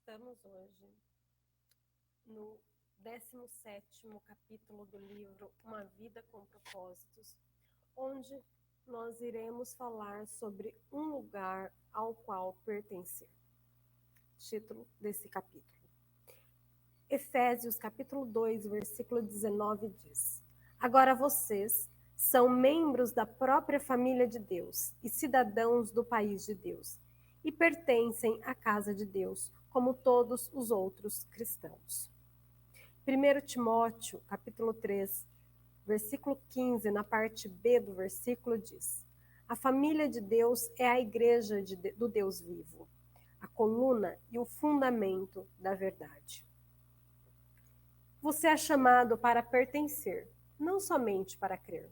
Estamos hoje no 17º capítulo do livro Uma Vida com Propósitos, onde nós iremos falar sobre um lugar ao qual pertencer. Título desse capítulo. Efésios capítulo 2, versículo 19 diz: Agora vocês são membros da própria família de Deus e cidadãos do país de Deus, e pertencem à casa de Deus, como todos os outros cristãos. 1 Timóteo, capítulo 3, versículo 15, na parte B do versículo diz: A família de Deus é a igreja do Deus vivo, a coluna e o fundamento da verdade. Você é chamado para pertencer, não somente para crer.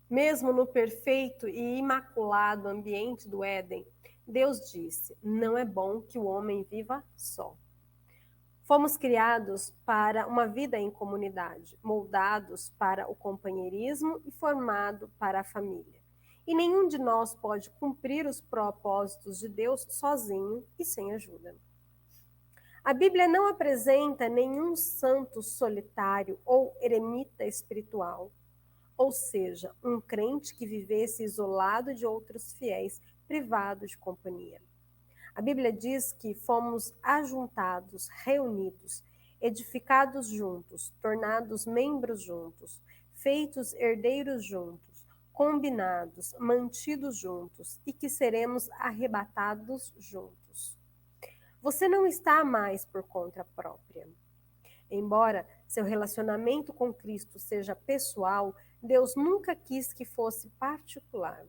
Mesmo no perfeito e imaculado ambiente do Éden, Deus disse: não é bom que o homem viva só. Fomos criados para uma vida em comunidade, moldados para o companheirismo e formado para a família. E nenhum de nós pode cumprir os propósitos de Deus sozinho e sem ajuda. A Bíblia não apresenta nenhum santo solitário ou eremita espiritual, ou seja, um crente que vivesse isolado de outros fiéis, privado de companhia. A Bíblia diz que fomos ajuntados, reunidos, edificados juntos, tornados membros juntos, feitos herdeiros juntos, combinados, mantidos juntos e que seremos arrebatados juntos. Você não está mais por conta própria. Embora seu relacionamento com Cristo seja pessoal, Deus nunca quis que fosse particular.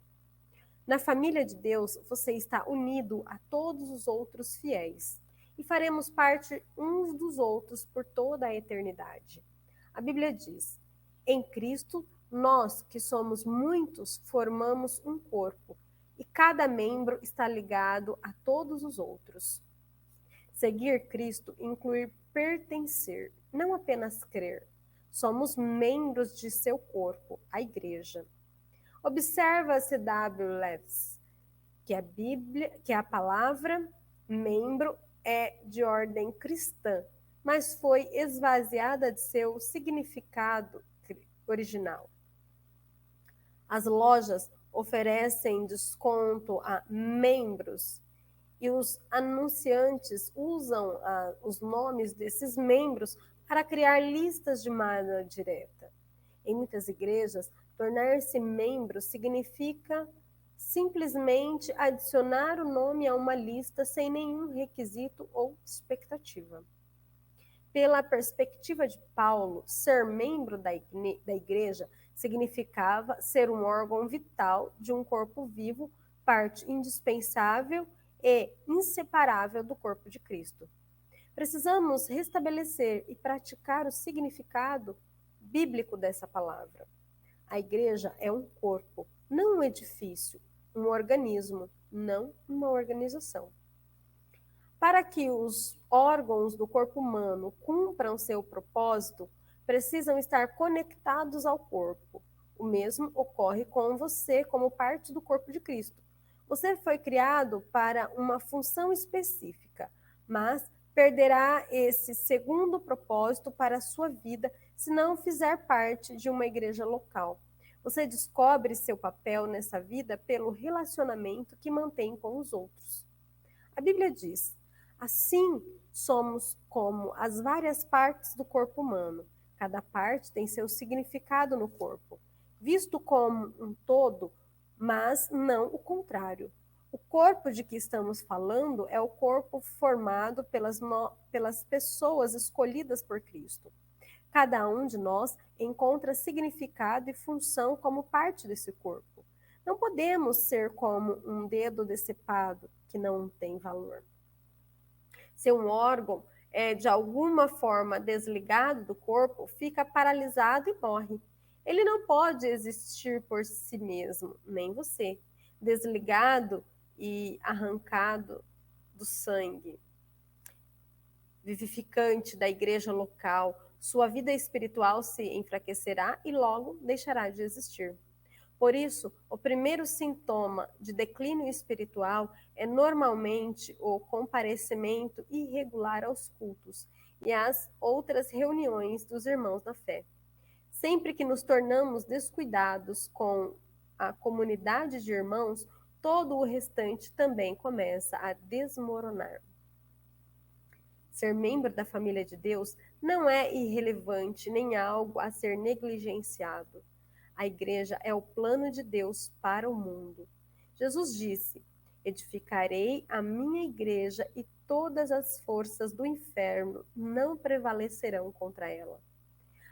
Na família de Deus, você está unido a todos os outros fiéis e faremos parte uns dos outros por toda a eternidade. A Bíblia diz: em Cristo, nós que somos muitos formamos um corpo e cada membro está ligado a todos os outros. Seguir Cristo inclui pertencer, não apenas crer. Somos membros de seu corpo, a igreja. Observa C.W. Lewis, que a palavra membro é de ordem cristã, mas foi esvaziada de seu significado original. As lojas oferecem desconto a membros e os anunciantes usam os nomes desses membros para criar listas de maneira direta. Em muitas igrejas, tornar-se membro significa simplesmente adicionar o nome a uma lista sem nenhum requisito ou expectativa. Pela perspectiva de Paulo, ser membro da igreja significava ser um órgão vital de um corpo vivo, parte indispensável e inseparável do corpo de Cristo. Precisamos restabelecer e praticar o significado bíblico dessa palavra. A igreja é um corpo, não um edifício, um organismo, não uma organização. Para que os órgãos do corpo humano cumpram seu propósito, precisam estar conectados ao corpo. O mesmo ocorre com você como parte do corpo de Cristo. Você foi criado para uma função específica, mas perderá esse segundo propósito para a sua vida se não fizer parte de uma igreja local. Você descobre seu papel nessa vida pelo relacionamento que mantém com os outros. A Bíblia diz: assim somos como as várias partes do corpo humano. Cada parte tem seu significado no corpo, visto como um todo, mas não o contrário. O corpo de que estamos falando é o corpo formado pelas pessoas escolhidas por Cristo. Cada um de nós encontra significado e função como parte desse corpo. Não podemos ser como um dedo decepado que não tem valor. Se um órgão é de alguma forma desligado do corpo, fica paralisado e morre. Ele não pode existir por si mesmo, nem você, desligado e arrancado do sangue vivificante da igreja local. Sua vida espiritual se enfraquecerá e logo deixará de existir. Por isso, o primeiro sintoma de declínio espiritual é normalmente o comparecimento irregular aos cultos e às outras reuniões dos irmãos na fé. Sempre que nos tornamos descuidados com a comunidade de irmãos, todo o restante também começa a desmoronar. Ser membro da família de Deus não é irrelevante nem algo a ser negligenciado. A igreja é o plano de Deus para o mundo. Jesus disse: edificarei a minha igreja e todas as forças do inferno não prevalecerão contra ela.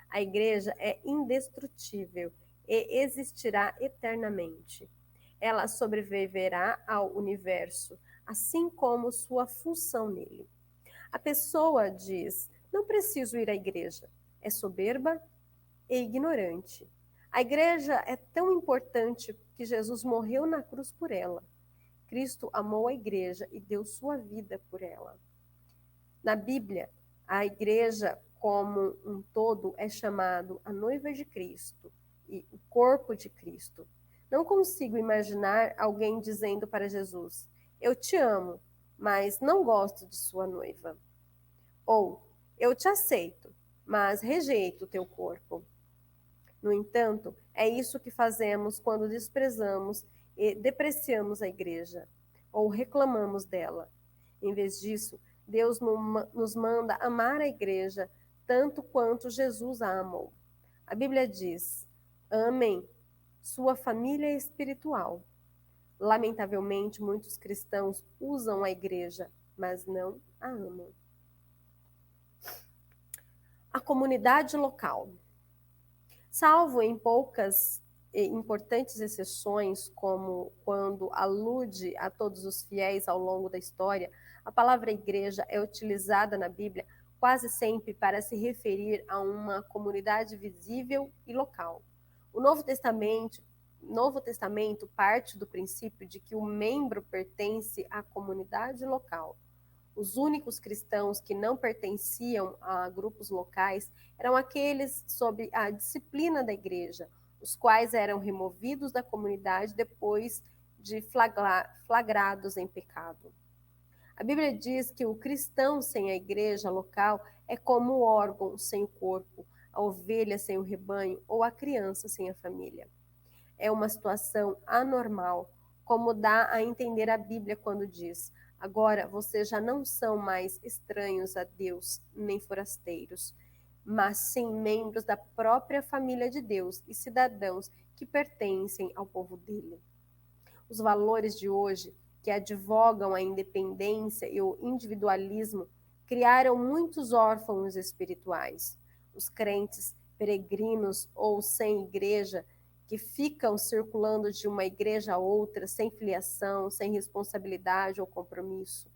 A igreja é indestrutível e existirá eternamente. Ela sobreviverá ao universo, assim como sua função nele. A pessoa diz: não preciso ir à igreja. É soberba e ignorante. A igreja é tão importante que Jesus morreu na cruz por ela. Cristo amou a igreja e deu sua vida por ela. Na Bíblia, a igreja como um todo é chamado a noiva de Cristo e o corpo de Cristo. Não consigo imaginar alguém dizendo para Jesus: eu te amo, mas não gosto de sua noiva. Ou, eu te aceito, mas rejeito o teu corpo. No entanto, é isso que fazemos quando desprezamos e depreciamos a igreja, ou reclamamos dela. Em vez disso, Deus nos manda amar a igreja tanto quanto Jesus a amou. A Bíblia diz: amem sua família espiritual. Lamentavelmente, muitos cristãos usam a igreja, mas não a amam. A comunidade local. Salvo em poucas e importantes exceções, como quando alude a todos os fiéis ao longo da história, a palavra igreja é utilizada na Bíblia quase sempre para se referir a uma comunidade visível e local. O Novo Testamento parte do princípio de que o membro pertence à comunidade local. Os únicos cristãos que não pertenciam a grupos locais eram aqueles sob a disciplina da igreja, os quais eram removidos da comunidade depois de flagrados em pecado. A Bíblia diz que o cristão sem a igreja local é como o órgão sem o corpo, a ovelha sem o rebanho ou a criança sem a família. É uma situação anormal, como dá a entender a Bíblia quando diz: agora vocês já não são mais estranhos a Deus, nem forasteiros, mas sim membros da própria família de Deus e cidadãos que pertencem ao povo dele. Os valores de hoje, que advogam a independência e o individualismo, criaram muitos órfãos espirituais. Os crentes, peregrinos ou sem igreja, que ficam circulando de uma igreja a outra sem filiação, sem responsabilidade ou compromisso.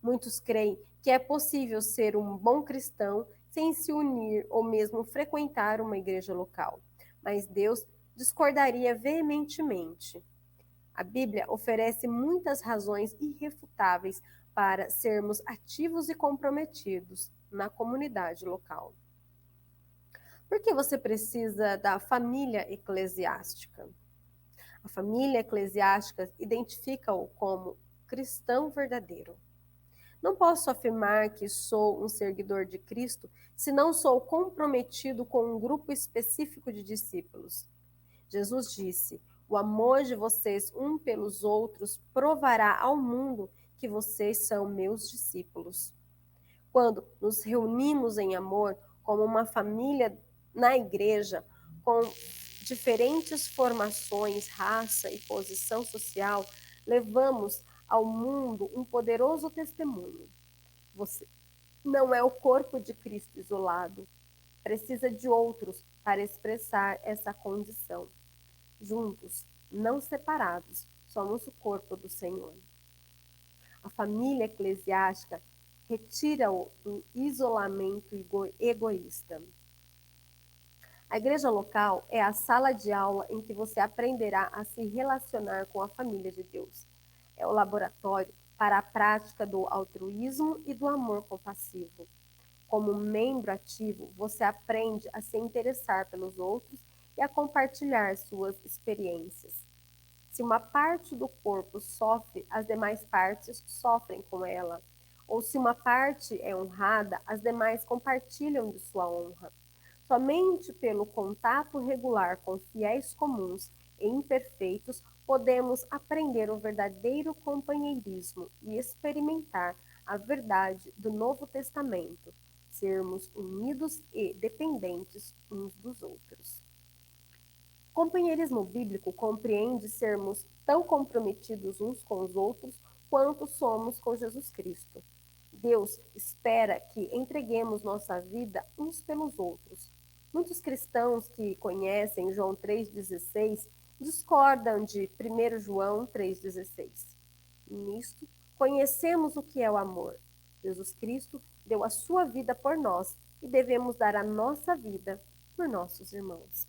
Muitos creem que é possível ser um bom cristão sem se unir ou mesmo frequentar uma igreja local. Mas Deus discordaria veementemente. A Bíblia oferece muitas razões irrefutáveis para sermos ativos e comprometidos na comunidade local. Por que você precisa da família eclesiástica? A família eclesiástica identifica-o como cristão verdadeiro. Não posso afirmar que sou um seguidor de Cristo se não sou comprometido com um grupo específico de discípulos. Jesus disse: o amor de vocês um pelos outros provará ao mundo que vocês são meus discípulos. Quando nos reunimos em amor, como uma família na igreja, com diferentes formações, raça e posição social, levamos ao mundo um poderoso testemunho. Você não é o corpo de Cristo isolado, precisa de outros para expressar essa condição. Juntos, não separados, somos o corpo do Senhor. A família eclesiástica retira-o do isolamento egoísta. A igreja local é a sala de aula em que você aprenderá a se relacionar com a família de Deus. É o laboratório para a prática do altruísmo e do amor compassivo. Como membro ativo, você aprende a se interessar pelos outros e a compartilhar suas experiências. Se uma parte do corpo sofre, as demais partes sofrem com ela. Ou se uma parte é honrada, as demais compartilham de sua honra. Somente pelo contato regular com fiéis comuns e imperfeitos podemos aprender o verdadeiro companheirismo e experimentar a verdade do Novo Testamento, sermos unidos e dependentes uns dos outros. O companheirismo bíblico compreende sermos tão comprometidos uns com os outros quanto somos com Jesus Cristo. Deus espera que entreguemos nossa vida uns pelos outros. Muitos cristãos que conhecem João 3,16 discordam de 1 João 3,16. Nisto, conhecemos o que é o amor. Jesus Cristo deu a sua vida por nós e devemos dar a nossa vida por nossos irmãos.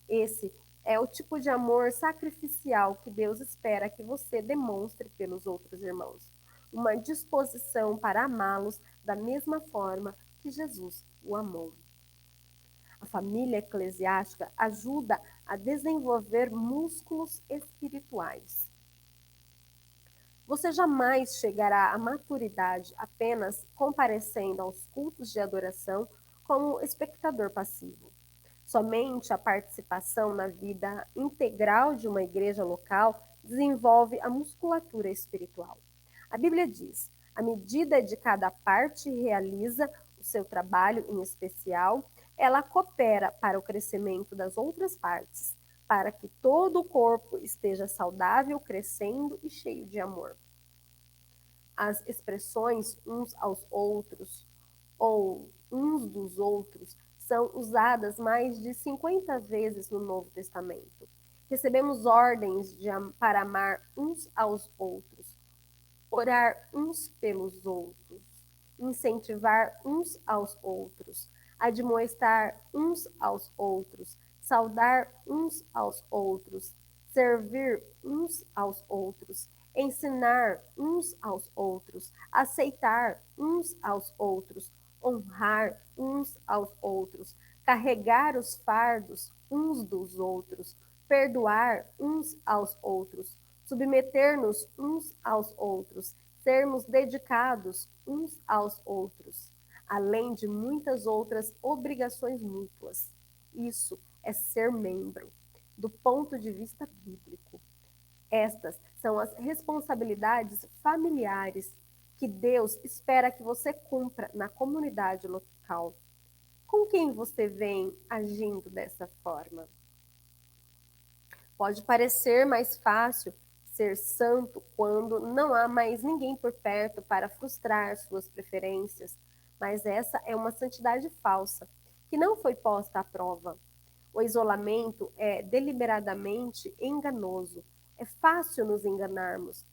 Esse é o tipo de amor sacrificial que Deus espera que você demonstre pelos outros irmãos. Uma disposição para amá-los da mesma forma que Jesus o amou. A família eclesiástica ajuda a desenvolver músculos espirituais. Você jamais chegará à maturidade apenas comparecendo aos cultos de adoração como espectador passivo. Somente a participação na vida integral de uma igreja local desenvolve a musculatura espiritual. A Bíblia diz: à medida de cada parte realiza o seu trabalho em especial, ela coopera para o crescimento das outras partes, para que todo o corpo esteja saudável, crescendo e cheio de amor. As expressões uns aos outros ou uns dos outros são usadas mais de 50 vezes no Novo Testamento. Recebemos ordens para amar uns aos outros, orar uns pelos outros, incentivar uns aos outros, admoestar uns aos outros, saudar uns aos outros, servir uns aos outros, ensinar uns aos outros, aceitar uns aos outros, honrar uns aos outros, carregar os fardos uns dos outros, perdoar uns aos outros, submeter-nos uns aos outros, sermos dedicados uns aos outros, além de muitas outras obrigações mútuas. Isso é ser membro, do ponto de vista bíblico. Estas são as responsabilidades familiares que Deus espera que você cumpra na comunidade local. Com quem você vem agindo dessa forma? Pode parecer mais fácil ser santo quando não há mais ninguém por perto para frustrar suas preferências, mas essa é uma santidade falsa, que não foi posta à prova. O isolamento é deliberadamente enganoso. É fácil nos enganarmos,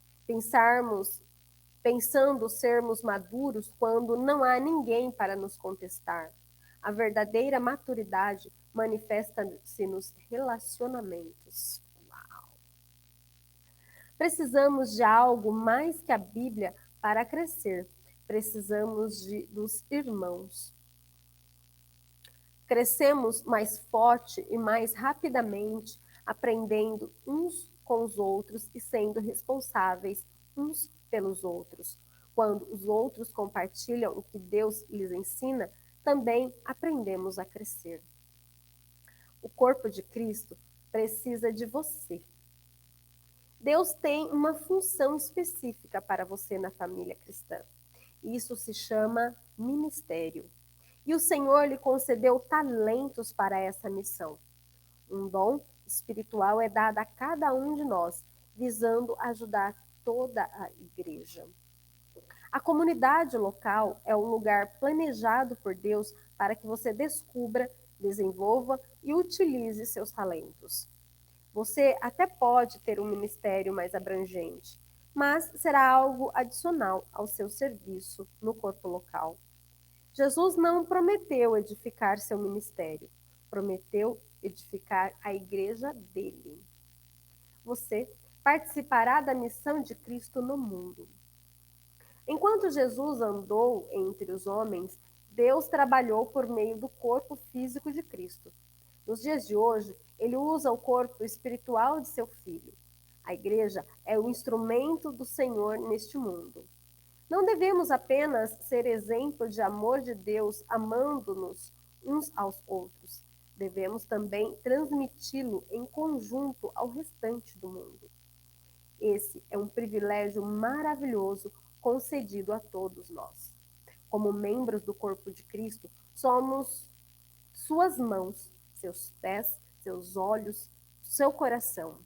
pensando sermos maduros quando não há ninguém para nos contestar. A verdadeira maturidade manifesta-se nos relacionamentos. Uau. Precisamos de algo mais que a Bíblia para crescer. Precisamos dos irmãos. Crescemos mais forte e mais rapidamente, aprendendo uns com os outros e sendo responsáveis uns pelos outros. Quando os outros compartilham o que Deus lhes ensina, também aprendemos a crescer. O corpo de Cristo precisa de você. Deus tem uma função específica para você na família cristã. Isso se chama ministério. E o Senhor lhe concedeu talentos para essa missão. Um dom espiritual é dado a cada um de nós, visando ajudar toda a igreja. A comunidade local é um lugar planejado por Deus para que você descubra, desenvolva e utilize seus talentos. Você até pode ter um ministério mais abrangente, mas será algo adicional ao seu serviço no corpo local. Jesus não prometeu edificar seu ministério, prometeu edificar a igreja dele. Você participará da missão de Cristo no mundo. Enquanto Jesus andou entre os homens, Deus trabalhou por meio do corpo físico de Cristo. Nos dias de hoje, ele usa o corpo espiritual de seu filho. A igreja é o instrumento do Senhor neste mundo. Não devemos apenas ser exemplo de amor de Deus, amando-nos uns aos outros. Devemos também transmiti-lo em conjunto ao restante do mundo. Esse é um privilégio maravilhoso concedido a todos nós. Como membros do corpo de Cristo, somos suas mãos, seus pés, seus olhos, seu coração.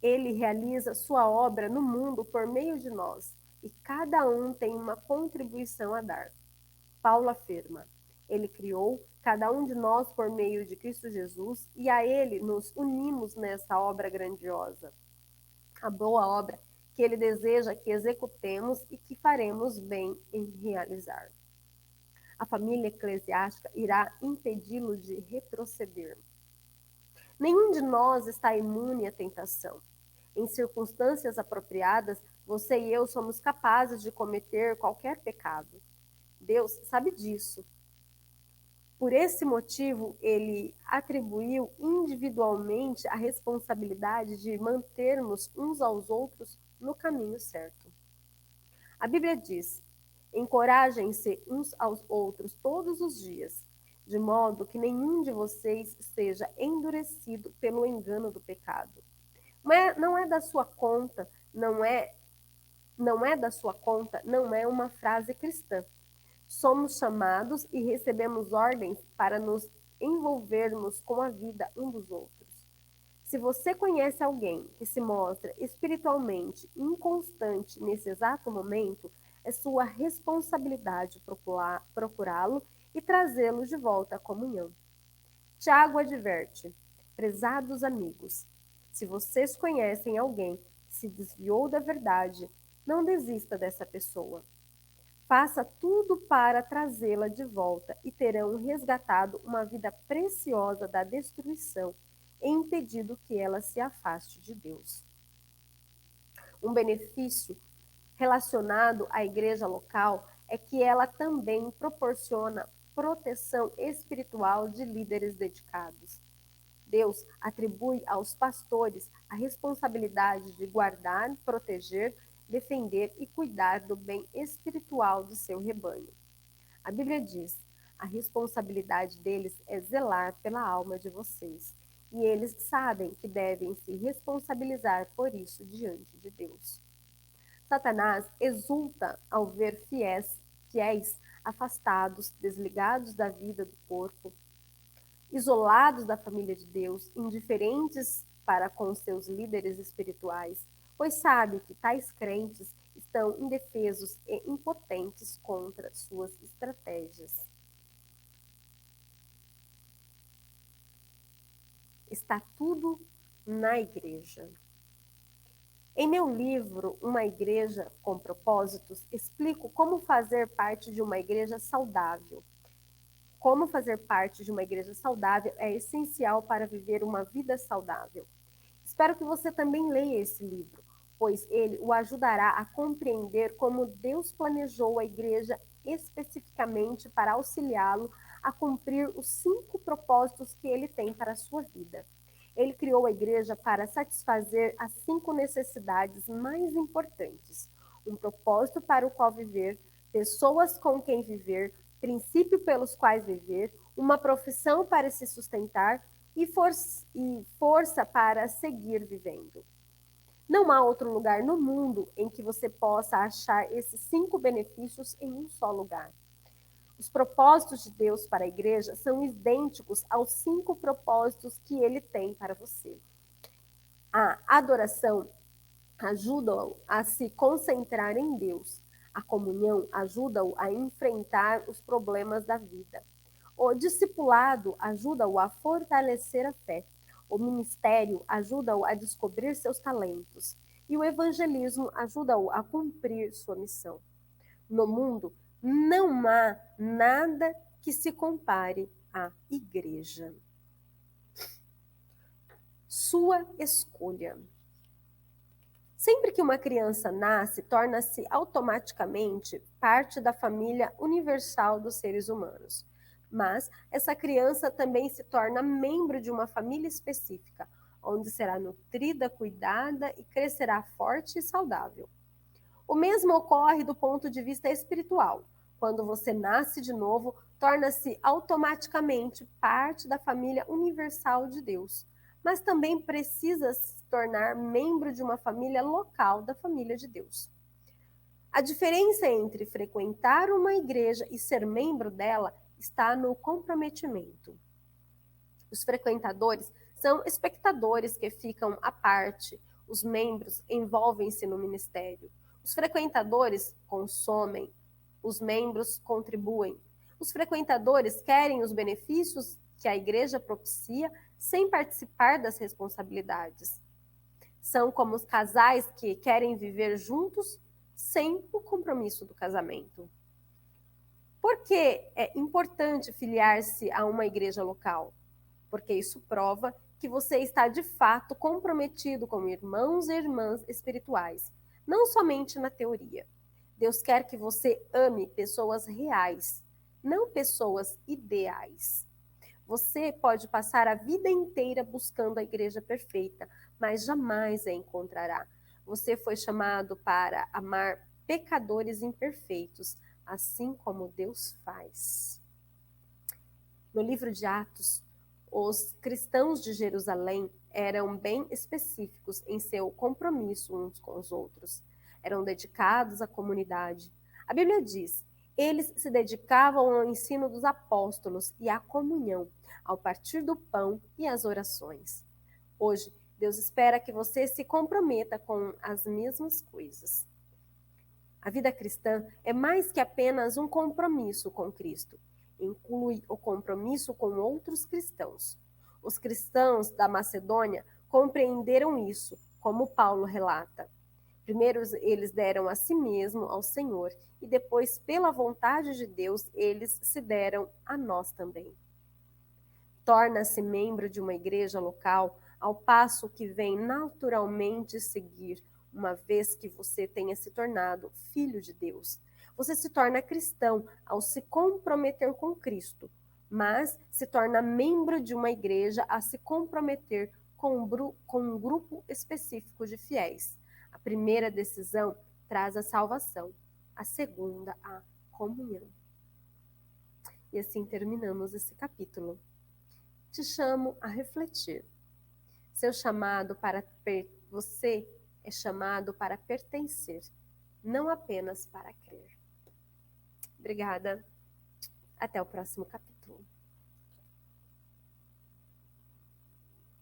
Ele realiza sua obra no mundo por meio de nós e cada um tem uma contribuição a dar. Paulo afirma: Ele criou cada um de nós por meio de Cristo Jesus e a Ele nos unimos nessa obra grandiosa. A boa obra que Ele deseja que executemos e que faremos bem em realizar. A família eclesiástica irá impedi-lo de retroceder. Nenhum de nós está imune à tentação. Em circunstâncias apropriadas, você e eu somos capazes de cometer qualquer pecado. Deus sabe disso. Por esse motivo, ele atribuiu individualmente a responsabilidade de mantermos uns aos outros no caminho certo. A Bíblia diz: encorajem-se uns aos outros todos os dias, de modo que nenhum de vocês seja endurecido pelo engano do pecado. Não é da sua conta, não é da sua conta, não é uma frase cristã. Somos chamados e recebemos ordens para nos envolvermos com a vida um dos outros. Se você conhece alguém que se mostra espiritualmente inconstante nesse exato momento, é sua responsabilidade procurá-lo e trazê-lo de volta à comunhão. Tiago adverte: prezados amigos, se vocês conhecem alguém que se desviou da verdade, não desista dessa pessoa. Faça tudo para trazê-la de volta e terão resgatado uma vida preciosa da destruição e impedido que ela se afaste de Deus. Um benefício relacionado à igreja local é que ela também proporciona proteção espiritual de líderes dedicados. Deus atribui aos pastores a responsabilidade de guardar, proteger, defender e cuidar do bem espiritual do seu rebanho. A Bíblia diz: a responsabilidade deles é zelar pela alma de vocês, e eles sabem que devem se responsabilizar por isso diante de Deus. Satanás exulta ao ver fiéis afastados, desligados da vida do corpo, isolados da família de Deus, indiferentes para com seus líderes espirituais, pois sabe que tais crentes estão indefesos e impotentes contra suas estratégias. Está tudo na igreja. Em meu livro, Uma Igreja com Propósitos, explico como fazer parte de uma igreja saudável. Como fazer parte de uma igreja saudável é essencial para viver uma vida saudável. Espero que você também leia esse livro, pois ele o ajudará a compreender como Deus planejou a igreja especificamente para auxiliá-lo a cumprir os 5 propósitos que ele tem para a sua vida. Ele criou a igreja para satisfazer as 5 necessidades mais importantes: um propósito para o qual viver, pessoas com quem viver, princípio pelos quais viver, uma profissão para se sustentar e força para seguir vivendo. Não há outro lugar no mundo em que você possa achar esses 5 benefícios em um só lugar. Os propósitos de Deus para a igreja são idênticos aos 5 propósitos que ele tem para você. A adoração ajuda-o a se concentrar em Deus. A comunhão ajuda-o a enfrentar os problemas da vida. O discipulado ajuda-o a fortalecer a fé. O ministério ajuda-o a descobrir seus talentos. E o evangelismo ajuda-o a cumprir sua missão. No mundo, não há nada que se compare à igreja. Sua escolha. Sempre que uma criança nasce, torna-se automaticamente parte da família universal dos seres humanos. Mas essa criança também se torna membro de uma família específica, onde será nutrida, cuidada e crescerá forte e saudável. O mesmo ocorre do ponto de vista espiritual. Quando você nasce de novo, torna-se automaticamente parte da família universal de Deus, mas também precisa se tornar membro de uma família local da família de Deus. A diferença entre frequentar uma igreja e ser membro dela está no comprometimento. Os frequentadores são espectadores que ficam à parte, os membros envolvem-se no ministério. Os frequentadores consomem, os membros contribuem. Os frequentadores querem os benefícios que a igreja propicia sem participar das responsabilidades. São como os casais que querem viver juntos sem o compromisso do casamento. Por que é importante filiar-se a uma igreja local? Porque isso prova que você está de fato comprometido com irmãos e irmãs espirituais, não somente na teoria. Deus quer que você ame pessoas reais, não pessoas ideais. Você pode passar a vida inteira buscando a igreja perfeita, mas jamais a encontrará. Você foi chamado para amar pecadores imperfeitos, assim como Deus faz. No livro de Atos, os cristãos de Jerusalém eram bem específicos em seu compromisso uns com os outros. Eram dedicados à comunidade. A Bíblia diz: eles se dedicavam ao ensino dos apóstolos e à comunhão, ao partir do pão e às orações. Hoje, Deus espera que você se comprometa com as mesmas coisas. A vida cristã é mais que apenas um compromisso com Cristo. Inclui o compromisso com outros cristãos. Os cristãos da Macedônia compreenderam isso, como Paulo relata. Primeiro eles deram a si mesmo ao Senhor e depois, pela vontade de Deus, eles se deram a nós também. Torna-se membro de uma igreja local ao passo que vem naturalmente seguir, uma vez que você tenha se tornado filho de Deus. Você se torna cristão ao se comprometer com Cristo, mas se torna membro de uma igreja a se comprometer com um grupo específico de fiéis. A primeira decisão traz a salvação, a segunda, a comunhão. E assim terminamos esse capítulo. Te chamo a refletir. Seu chamado para você é chamado para pertencer, não apenas para crer. Obrigada. Até o próximo capítulo.